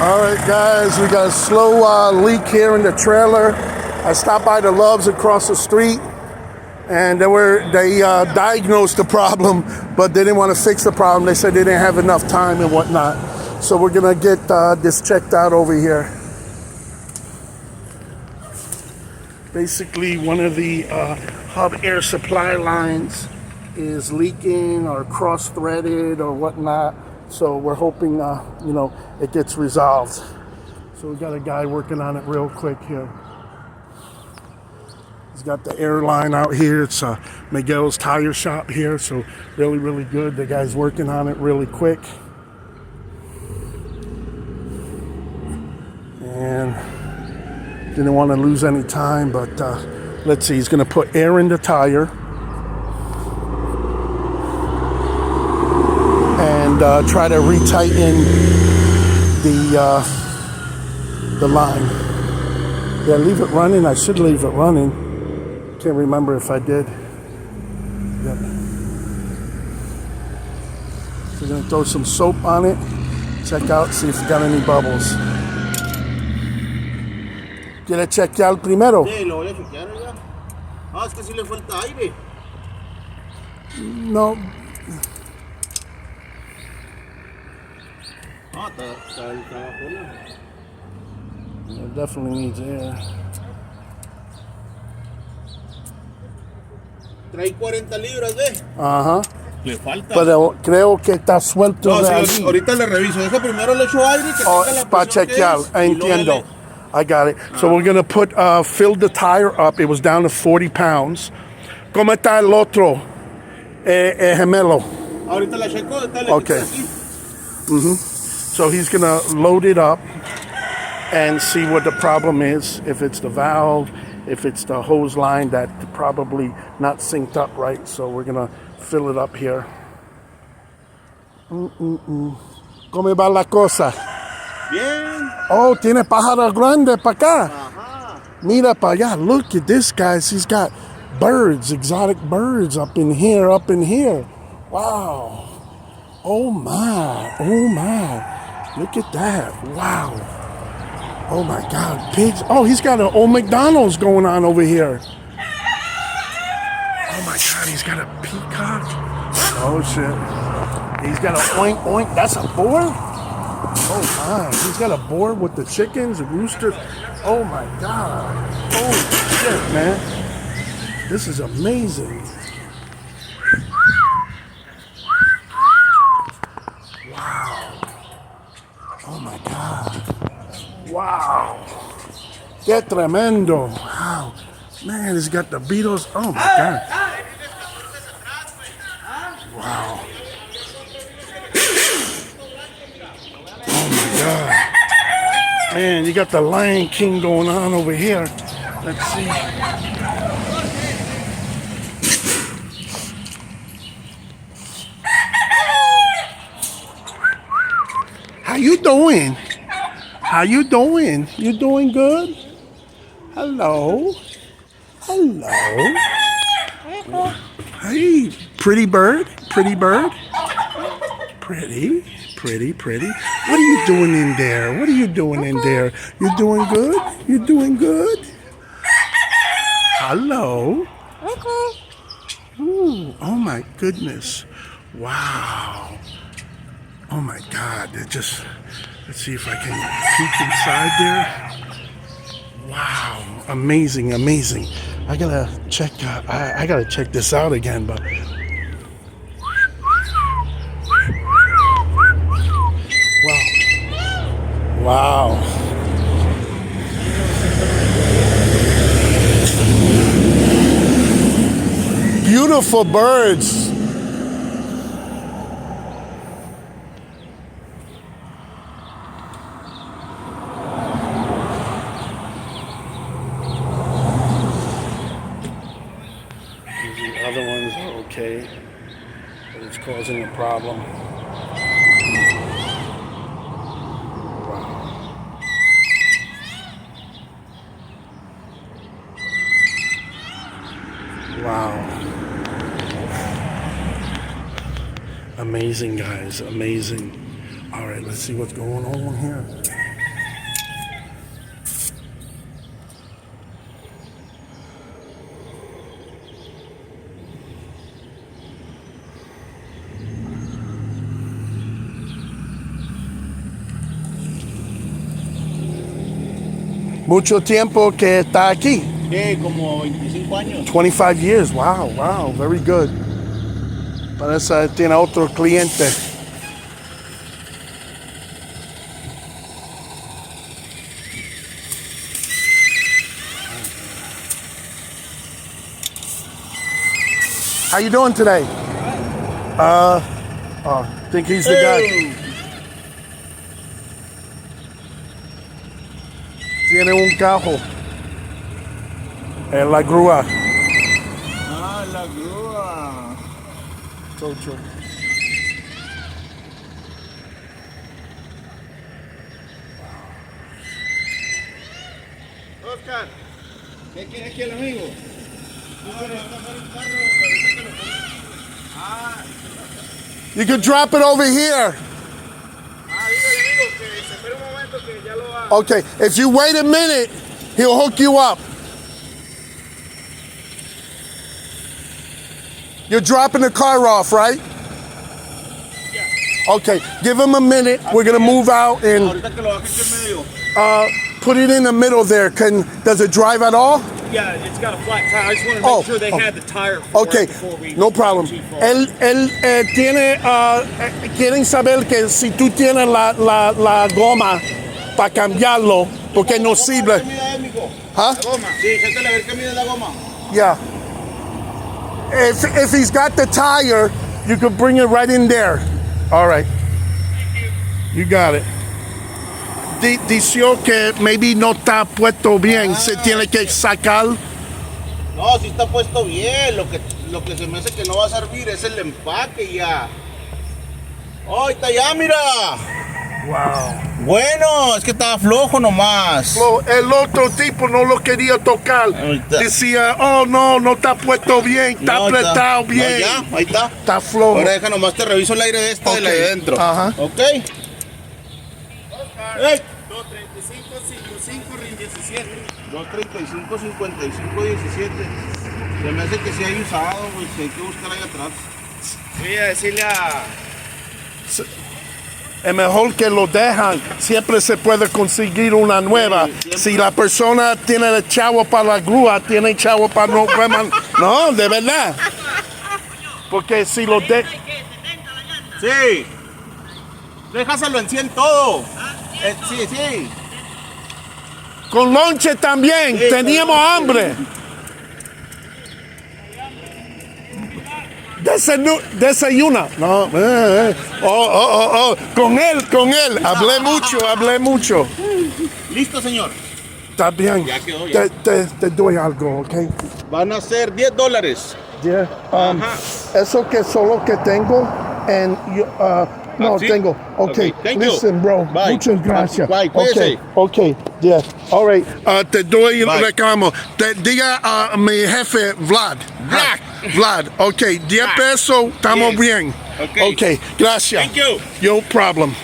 All right, guys, we got a slow leak here in the trailer. I stopped by the Loves across the street, and they diagnosed the problem, but they didn't want to fix the problem. They said they didn't have enough time and whatnot. So we're gonna get this checked out over here. Basically, one of the hub air supply lines is leaking or cross-threaded or whatnot. So we're hoping, it gets resolved. So we got a guy working on it real quick here. He's got the air line out here. It's Miguel's tire shop here. So really, really good. The guy's working on it really quick. And didn't want to lose any time, but let's see. He's going to put air in the tire. And try to retighten the line. Yeah, leave it running. I should leave it running. Can't remember if I did. Yep. So we're gonna throw some soap on it. Check out, see if it's got any bubbles. ¿Quiere chequear primero? Sí, lo voy a chequear ya. Ah, es que sí le falta aire. No. It definitely needs air. Trae 40 libras, ¿ve? Ajá. Le falta. Pero creo que está suelto No, de sí, allí. ahorita le reviso. Deja primero le echo aire que tenga la Para presión que chequear. es, y Entiendo. luego I got it. So we're going to fill the tire up. It was down to 40 pounds. ¿Cómo está el otro? Gemelo. ahorita la checo, ahorita le Okay. So he's going to load it up and see what the problem is. If it's the valve, if it's the hose line that probably not synced up right. So we're going to fill it up here. ¿Cómo va la cosa? Bien. Oh, tiene pájaro grande para acá. Ajá. Mira para allá. Look at this, guys. He's got birds, exotic birds up in here, up in here. Wow. Oh my. Oh my. Look at that. Wow. Oh my God. Pigs. Oh, he's got an old McDonald's going on over here. Oh my God. He's got a peacock. Oh shit. He's got an oink oink. That's a boar? Oh my, he's got a board with the chickens, the roosters. Oh my God. Holy shit, man. This is amazing. Wow. Oh my God. Wow. Qué tremendo. Wow. Man, he's got the Beatles. Oh my God. Wow. God. Man, you got the Lion King going on over here. Let's see. How you doing? How you doing? You doing good? Hello. Hello. Hey, pretty bird. Pretty bird. Pretty. Pretty. What are you doing in there? What are you doing in there? You doing good? You doing good? Hello. Ooh, oh my goodness. Wow. Oh my God. Let's see if I can peek inside there. Wow. Amazing. I gotta check I gotta check this out again, but wow. Beautiful birds. The other ones are okay, but it's causing a problem. Wow. Amazing, guys. Amazing. All right, let's see what's going on here. Mucho tiempo que está aquí. Como 25 años. 25 years. Wow, wow, very good. Parece que tiene otro cliente. How you doing today? I think he's the guy. Tiene un carro en la grúa. Ah, la grúa. Tocho. Oscar, ¿qué quiere aquí el amigo? You can drop it over here. Dígale amigo que se espere un momento que ya lo va. Okay, if you wait a minute, he'll hook you up. You're dropping the car off, right? Yeah. Okay, give him a minute. We're gonna move out and Ahorita que lo baje aquí en medio. put it in the middle there. Does it drive at all? Yeah, it's got a flat tire. I just wanted to make sure they had the tire for Okay, it before we no problem. go too far. Él tiene, quieren saber que si tú tienes la goma para cambiarlo, porque no sirve. ¿Qué mide, amigo? Huh? La goma. Sí, siéntale a ver qué mide la goma. Yeah. If he's got the tire, you can bring it right in there. All right. You got it. Dició que maybe no está puesto bien, se tiene que sacar. No, sí está puesto bien. Lo que se me hace que no va a servir es el empaque ya. Oh, ahí está ya, mira. Wow. Bueno, es que estaba flojo nomás. El otro tipo no lo quería tocar. Ahorita. Decía, oh no, no está puesto bien, está No, apretado no, bien. ya, ahí está. Está flojo. Ahora deja nomás te reviso el aire de esta de la de dentro. Ajá. Ok. Hey. 235, 55, RIN 17. 235, 55, 17. Se me hace que sí hay usado, güey. Sí, hay que buscar ahí atrás. Voy a decirle a... Es mejor que lo dejan. Siempre se puede conseguir una nueva. Sí, Si la persona tiene el chavo para la grúa, tiene chavo para no quemar. No, de verdad. Porque si lo de... Sí. Déjaselo en 100 todo. Sí, sí. Con lonche también. Sí, Teníamos con lonche. hambre. Desayuna. No. Con él. Hablé mucho. Listo, señor. Está bien. Ya quedó, ya. Te doy algo, ¿ok? Van a ser $10. Yeah. Ajá. Eso que solo que tengo. No, ¿sí? tengo. Okay. Thank you. Listen, bro. Bye. Muchas gracias. Bye. Cuídese. Okay. Yeah. All right. Te doy el Bye. reclamo. Diga a mi jefe Vlad. Vlad. Okay. 10 pesos. Estamos Yes. bien. Okay. Okay. Gracias. Thank you. No problem.